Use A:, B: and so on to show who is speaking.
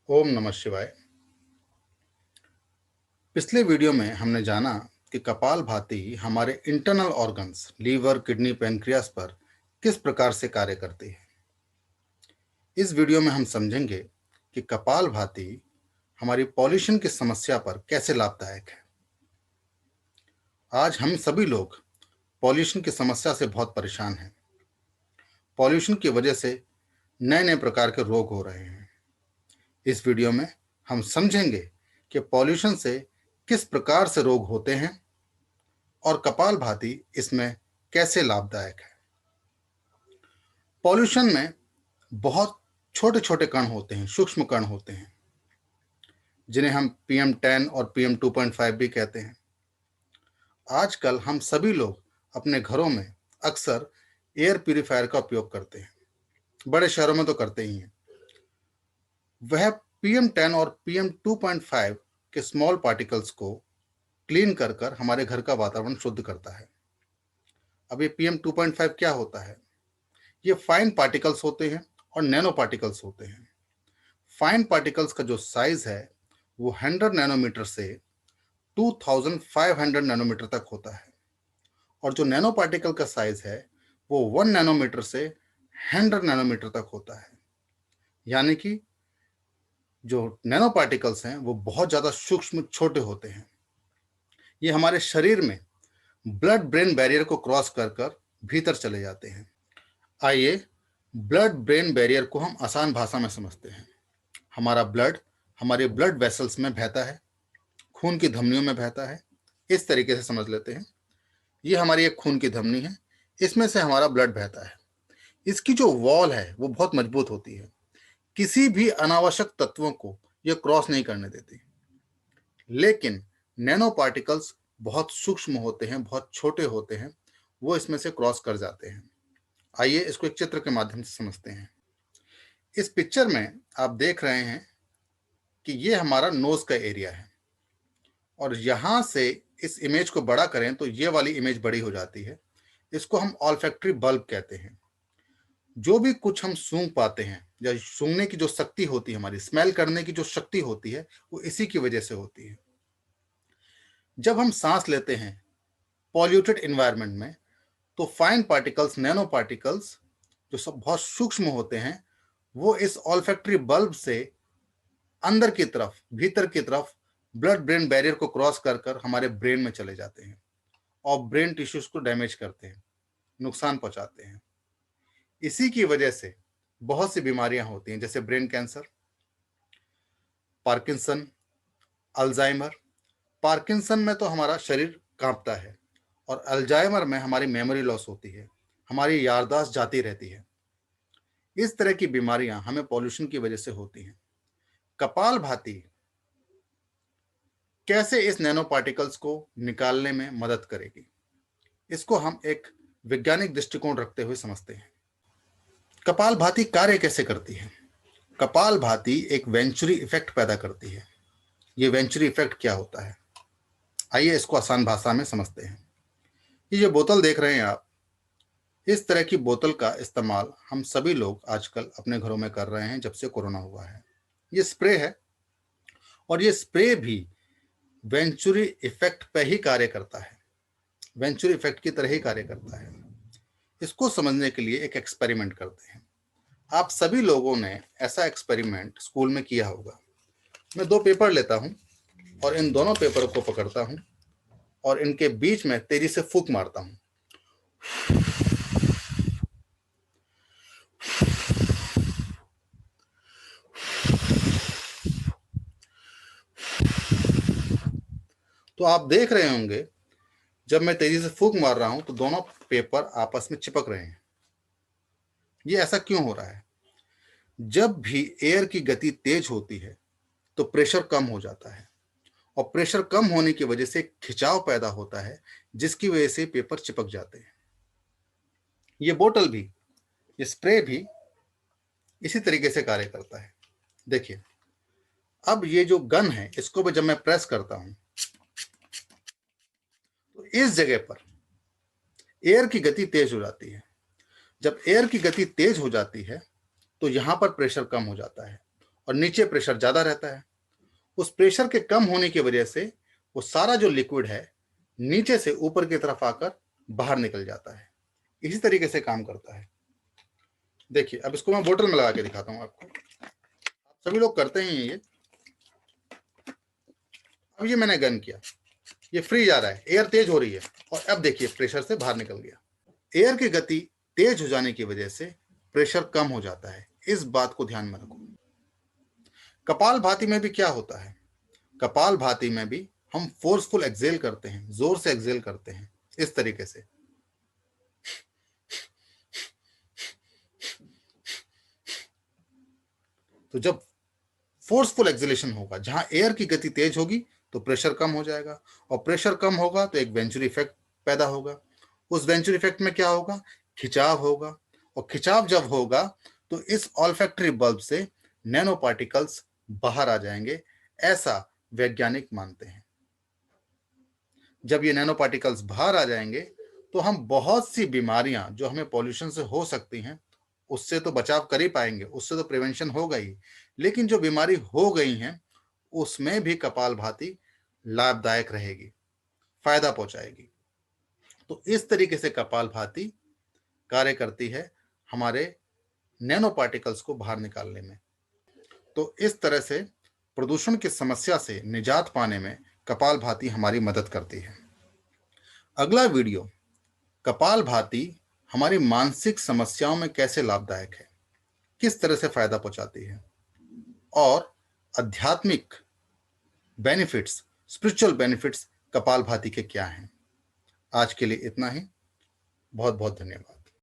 A: ओम नमः शिवाय। पिछले वीडियो में हमने जाना कि कपालभाति हमारे internal organs liver, kidney, pancreas पर किस प्रकार से कार्य करती है। इस वीडियो में हम समझेंगे कि कपालभाति हमारी पॉल्यूशन की समस्या पर कैसे लाभदायक है। आज हम सभी लोग पॉल्यूशन की समस्या से बहुत परेशान हैं। पॉल्यूशन की वजह से नए नए प्रकार के रोग हो रहे हैं। इस वीडियो में हम समझेंगे कि पॉल्यूशन से किस प्रकार से रोग होते हैं और कपालभाति इसमें कैसे लाभदायक है। पॉल्यूशन में बहुत छोटे छोटे कण होते हैं, सूक्ष्म कण होते हैं, जिन्हें हम PM10 और PM2.5 भी कहते हैं। आजकल हम सभी लोग अपने घरों में अक्सर एयर प्यूरिफायर का उपयोग करते हैं। बड़े शहरों में तो करते ही हैं। वह PM10 और PM2.5 के स्मॉल पार्टिकल्स को क्लीन कर कर हमारे घर का वातावरण शुद्ध करता है। अब ये PM2.5 क्या होता है? ये फाइन पार्टिकल्स होते हैं और नैनो पार्टिकल्स होते हैं। फाइन पार्टिकल्स का जो साइज है वो 100 नैनोमीटर से 2500 नैनोमीटर तक होता है, और जो नैनो पार्टिकल का साइज है वो 1 नैनोमीटर से 100 नैनोमीटर तक होता है। यानी कि जो नैनो पार्टिकल्स हैं वो बहुत ज़्यादा सूक्ष्म, छोटे होते हैं। ये हमारे शरीर में ब्लड ब्रेन बैरियर को क्रॉस कर कर भीतर चले जाते हैं। आइए ब्लड ब्रेन बैरियर को हम आसान भाषा में समझते हैं। हमारा ब्लड हमारे ब्लड वेसल्स में बहता है, खून की धमनियों में बहता है। इस तरीके से समझ लेते हैं। ये हमारी एक खून की धमनी है, इसमें से हमारा ब्लड बहता है। इसकी जो वॉल है वो बहुत मजबूत होती है, किसी भी अनावश्यक तत्वों को ये क्रॉस नहीं करने देती। लेकिन नैनो पार्टिकल्स बहुत सूक्ष्म होते हैं, बहुत छोटे होते हैं, वो इसमें से क्रॉस कर जाते हैं। आइए इसको एक चित्र के माध्यम से समझते हैं। इस पिक्चर में आप देख रहे हैं कि ये हमारा नोज का एरिया है, और यहां से इस इमेज को बड़ा करें तो ये वाली इमेज बड़ी हो जाती है। इसको हम ऑल्फैक्टरी बल्ब कहते हैं। जो भी कुछ हम सूंघ पाते हैं या सूंघने की जो शक्ति होती है, हमारी स्मेल करने की जो शक्ति होती है, वो इसी की वजह से होती है। जब हम सांस लेते हैं पॉल्यूटेड एनवायरनमेंट में, तो फाइन पार्टिकल्स, नैनो पार्टिकल्स जो सब बहुत सूक्ष्म होते हैं, वो इस ऑल्फैक्टरी बल्ब से अंदर की तरफ, भीतर की तरफ ब्लड ब्रेन बैरियर को क्रॉस कर कर हमारे ब्रेन में चले जाते हैं और ब्रेन टिश्यूज को डैमेज करते हैं, नुकसान पहुंचाते हैं। इसी की वजह से बहुत सी बीमारियां होती हैं, जैसे brain cancer, Parkinson, Alzheimer. Parkinson में तो हमारा शरीर कांपता है, और अल्जाइमर में हमारी मेमोरी लॉस होती है, हमारी याददाश्त जाती रहती है। इस तरह की बीमारियां हमें पॉल्यूशन की वजह से होती हैं। कपालभाति कैसे इस नैनो पार्टिकल्स को निकालने में मदद करेगी, इसको हम एक वैज्ञानिक दृष्टिकोण रखते हुए समझते हैं। कपालभाति कार्य कैसे करती है? कपालभाति एक वेंचुरी इफेक्ट पैदा करती है। ये वेंचुरी इफेक्ट क्या होता है, आइए इसको आसान भाषा में समझते हैं। ये जो बोतल देख रहे हैं आप, इस तरह की बोतल का इस्तेमाल हम सभी लोग आजकल अपने घरों में कर रहे हैं जब से कोरोना हुआ है। ये स्प्रे है, और ये स्प्रे भी वेंचुरी इफेक्ट पे ही कार्य करता है, वेंचुरी इफेक्ट की तरह ही कार्य करता है। इसको समझने के लिए एक एक्सपेरिमेंट करते हैं। आप सभी लोगों ने ऐसा एक्सपेरिमेंट स्कूल में किया होगा। मैं दो पेपर लेता हूं और इन दोनों पेपर को पकड़ता हूं और इनके बीच में तेजी से फूंक मारता हूं। तो आप देख रहे होंगे, जब मैं तेजी से फूंक मार रहा हूं तो दोनों पेपर आपस में चिपक रहे हैं। ये ऐसा क्यों हो रहा है? जब भी एयर की गति तेज होती है तो प्रेशर कम हो जाता है, और प्रेशर कम होने की वजह से खिंचाव पैदा होता है, जिसकी वजह से पेपर चिपक जाते हैं। ये बोतल भी, ये स्प्रे भी इसी तरीके से कार्य करता है। देखिए, अब ये जो गन है, इसको भी जब मैं प्रेस करता हूं तो इस जगह पर एयर की गति तेज हो जाती है। जब एयर की गति तेज हो जाती है तो यहां पर प्रेशर कम हो जाता है, और नीचे प्रेशर ज्यादा रहता है। उस प्रेशर के कम होने की वजह से वो सारा जो लिक्विड है नीचे से ऊपर की तरफ आकर बाहर निकल जाता है। इसी तरीके से काम करता है। देखिए, अब इसको मैं बोतल में लगा के दिखाता हूं आपको। सभी लोग करते हैं ये। अब ये मैंने गन किया, ये फ्री जा रहा है, एयर तेज हो रही है, और अब देखिए प्रेशर से बाहर निकल गया। एयर की गति तेज हो जाने की वजह से प्रेशर कम हो जाता है। इस बात को ध्यान में रखो। कपालभाति में भी क्या होता है, कपालभाति में भी हम फोर्सफुल एक्सेल करते हैं, जोर से एक्सेल करते हैं, इस तरीके से। तो जब फोर्सफुल एक्सेलेशन होगा, जहां एयर की गति तेज होगी, तो प्रेशर कम हो जाएगा, और प्रेशर कम होगा तो एक वेंचुरी इफेक्ट पैदा होगा। उस वेंचुरी इफेक्ट में क्या होगा, खिंचाव होगा, और खिंचाव जब होगा तो इस ऑल्फैक्टरी बल्ब से नैनो पार्टिकल्स बाहर आ जाएंगे, ऐसा वैज्ञानिक मानते हैं। जब ये नैनो पार्टिकल्स बाहर आ जाएंगे तो हम बहुत सी बीमारियां जो हमें पॉल्यूशन से हो सकती हैं उससे तो बचाव कर ही पाएंगे, उससे तो प्रिवेंशन होगा ही, लेकिन जो बीमारी हो गई हैं उसमें भी कपालभाति लाभदायक रहेगी, फायदा पहुंचाएगी। तो इस तरीके से कपालभाति कार्य करती है हमारे नैनो पार्टिकल्स को बाहर निकालने में। तो इस तरह से प्रदूषण की समस्या से निजात पाने में कपालभाति हमारी मदद करती है। अगला वीडियो, कपालभाति हमारी मानसिक समस्याओं में कैसे लाभदायक है, किस तरह से फायदा पहुंचाती है, और आध्यात्मिक बेनिफिट्स, स्पिरिचुअल बेनिफिट्स कपालभाति के क्या हैं। आज के लिए इतना ही। बहुत बहुत धन्यवाद।